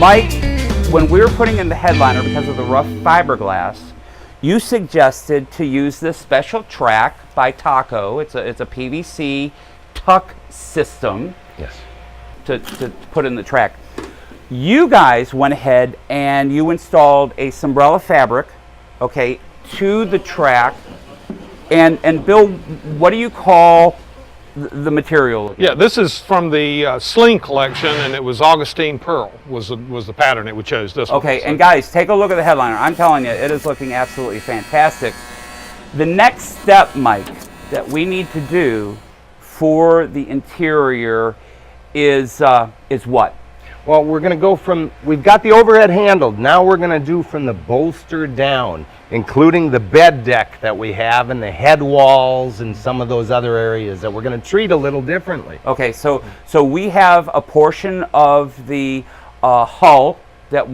Mike, when we were putting in the headliner because of the rough fiberglass, you suggested to use this special track by Taco. It's a PVC tuck system. Yes. To put in the track. You guys went ahead and you installed a Sunbrella fabric, okay, to the track. And Bill, what do you call the material? Yeah, this is from the Sling collection, and it was Augustine Pearl was the pattern that we chose. This Okay, one. So. and guys, take a look at the headliner. I'm telling you, it is looking absolutely fantastic. The next step, Mike, that we need to do for the interior is what? Well, we're going to go from, we've got the overhead handled. Now we're going to do from the bolster down, including the bed deck that we have and the head walls and some of those other areas that we're going to treat a little differently. Okay, so we have a portion of the hull that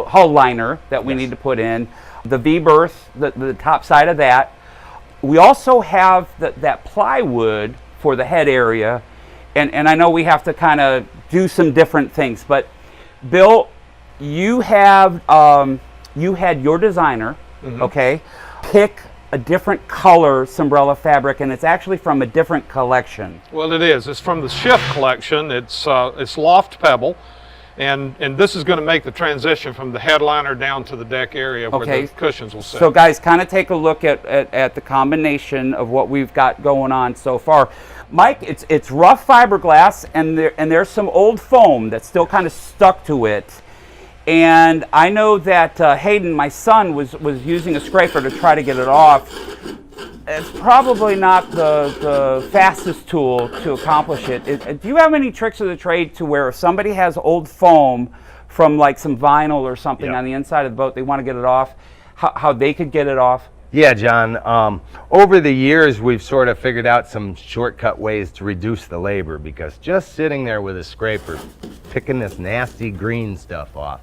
hull liner that we need to put in, the V-berth, the top side of that. We also have that plywood for the head area, and I know we have to kind of do some different things, but Bill, you had your designer, okay, pick a different color Sunbrella fabric, and it's actually from a different collection. Well, it is. It's from the Shift collection. It's Loft Pebble, and this is going to make the transition from the headliner down to the deck area where the cushions will sit. So guys, kind of take a look at the combination of what we've got going on so far. Mike, it's rough fiberglass, and there's some old foam that's still kind of stuck to it. And I know that Hayden, my son, was using a scraper to try to get it off. It's probably not the fastest tool to accomplish it. Do you have any tricks of the trade to where if somebody has old foam from like some vinyl or something on the inside of the boat, they want to get it off, how they could get it off? Yeah, John. Over the years, we've sort of figured out some shortcut ways to reduce the labor, because just sitting there with a scraper, picking this nasty green stuff off,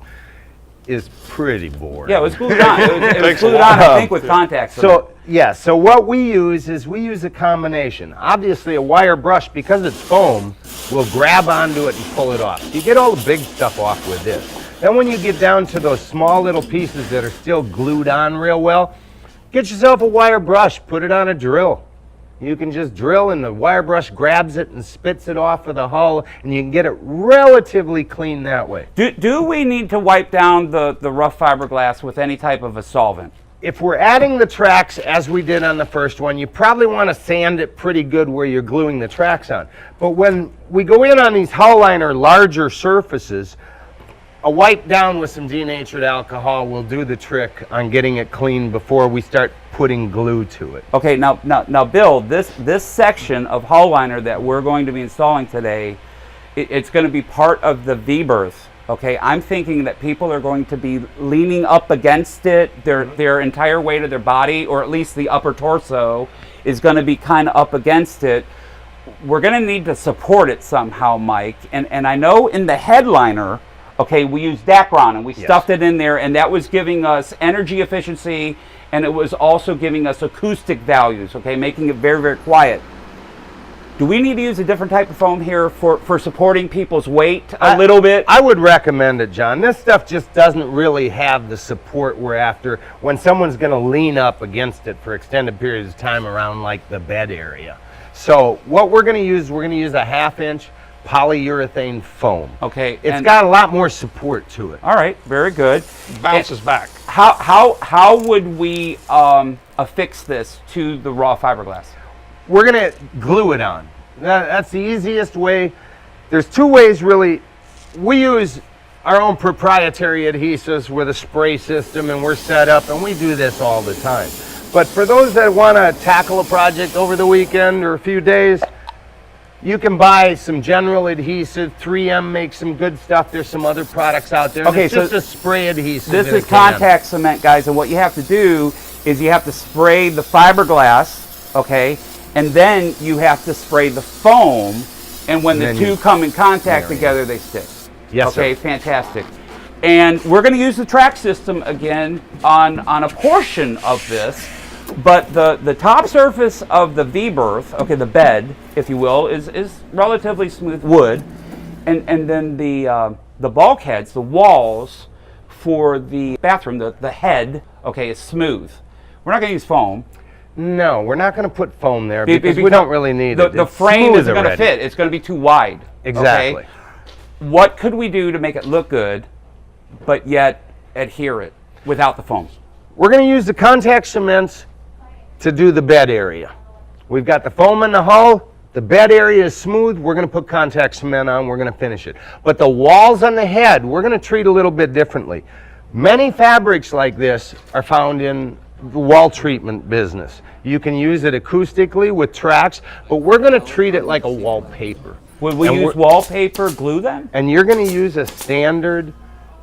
is pretty boring. Yeah, it was glued on. It was glued on, I think, with contacts. So what we use is a combination. Obviously, a wire brush, because it's foam, will grab onto it and pull it off. You get all the big stuff off with this. Then when you get down to those small little pieces that are still glued on real well, get yourself a wire brush, put it on a drill. You can just drill and the wire brush grabs it and spits it off of the hull, and you can get it relatively clean that way. Do we need to wipe down the rough fiberglass with any type of a solvent? If we're adding the tracks as we did on the first one, you probably want to sand it pretty good where you're gluing the tracks on. But when we go in on these hull liner larger surfaces, a wipe down with some denatured alcohol will do the trick on getting it clean before we start putting glue to it. Okay, now Bill, this section of hull liner that we're going to be installing today, it's going to be part of the V-berth. Okay, I'm thinking that people are going to be leaning up against it. Their entire weight of their body, or at least the upper torso, is going to be kind of up against it. We're going to need to support it somehow, Mike. And I know in the headliner, okay, we used Dacron and we stuffed it in there, and that was giving us energy efficiency, and it was also giving us acoustic values, okay, making it very, very quiet. Do we need to use a different type of foam here for supporting people's weight a little bit? I would recommend it, John. This stuff just doesn't really have the support we're after when someone's going to lean up against it for extended periods of time around like the bed area. So what we're going to use a 1/2 inch polyurethane foam. Okay. It's got a lot more support to it. All right, very good. Bounces back. How would we affix this to the raw fiberglass? We're going to glue it on. That's the easiest way. There's two ways really. We use our own proprietary adhesives with a spray system, and we're set up, and we do this all the time. But for those that want to tackle a project over the weekend or a few days, you can buy some general adhesive. 3M makes some good stuff. There's some other products out there. Okay, it's so just a spray adhesive. This is contact cement, guys, and what you have to do is you have to spray the fiberglass, okay, and then you have to spray the foam, and when the two come in contact together, they stick. Yes, okay, sir. Fantastic. And we're going to use the track system again on a portion of this. But the top surface of the V-berth, okay, the bed, if you will, is relatively smooth wood, and then the the bulkheads, the walls for the bathroom, the head, okay, is smooth. We're not going to use foam. No, we're not going to put foam there because we don't really need it. The It's frame smooth isn't going to already. fit. It's going to be too wide. Exactly. Okay? What could we do to make it look good, but yet adhere it without the foam? We're going to use the contact cements to do the bed area. We've got the foam in the hull. The bed area is smooth. We're going to put contact cement on. We're going to finish it. But the walls on the head, we're going to treat a little bit differently. Many fabrics like this are found in the wall treatment business. You can use it acoustically with tracks, but we're going to treat it like a wallpaper. Would we And use wallpaper glue then? And you're going to use a standard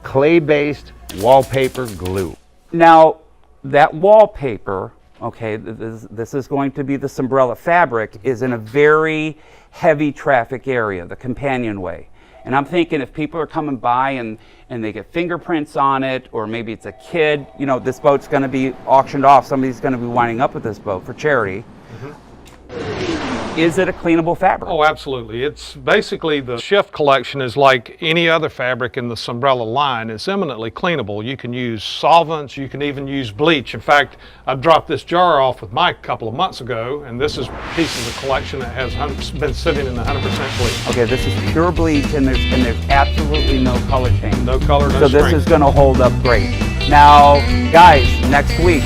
clay-based wallpaper glue. Now, that wallpaper, okay, this is going to be the Symbrella fabric, is in a very heavy traffic area, the companionway. And I'm thinking if people are coming by and they get fingerprints on it, or maybe it's a kid, you know, this boat's going to be auctioned off. Somebody's going to be winding up with this boat for charity. Is it a cleanable fabric? Oh, absolutely. It's basically the Shift collection is like any other fabric in the Symbrella line. It's eminently cleanable. You can use solvents, you can even use bleach. In fact, I dropped this jar off with Mike a couple of months ago, and this is a piece of the collection that has been sitting in the 100% bleach. Okay, this is pure bleach, and there's absolutely no color change. No color, no So this strength. is going to hold up great. Now, guys, next week,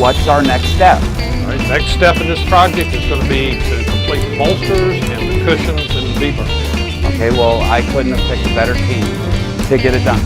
what's our next step? All right, next step in this project is going to be to complete the bolsters and the cushions and the V-berth. Okay, well, I couldn't have picked a better team to get it done.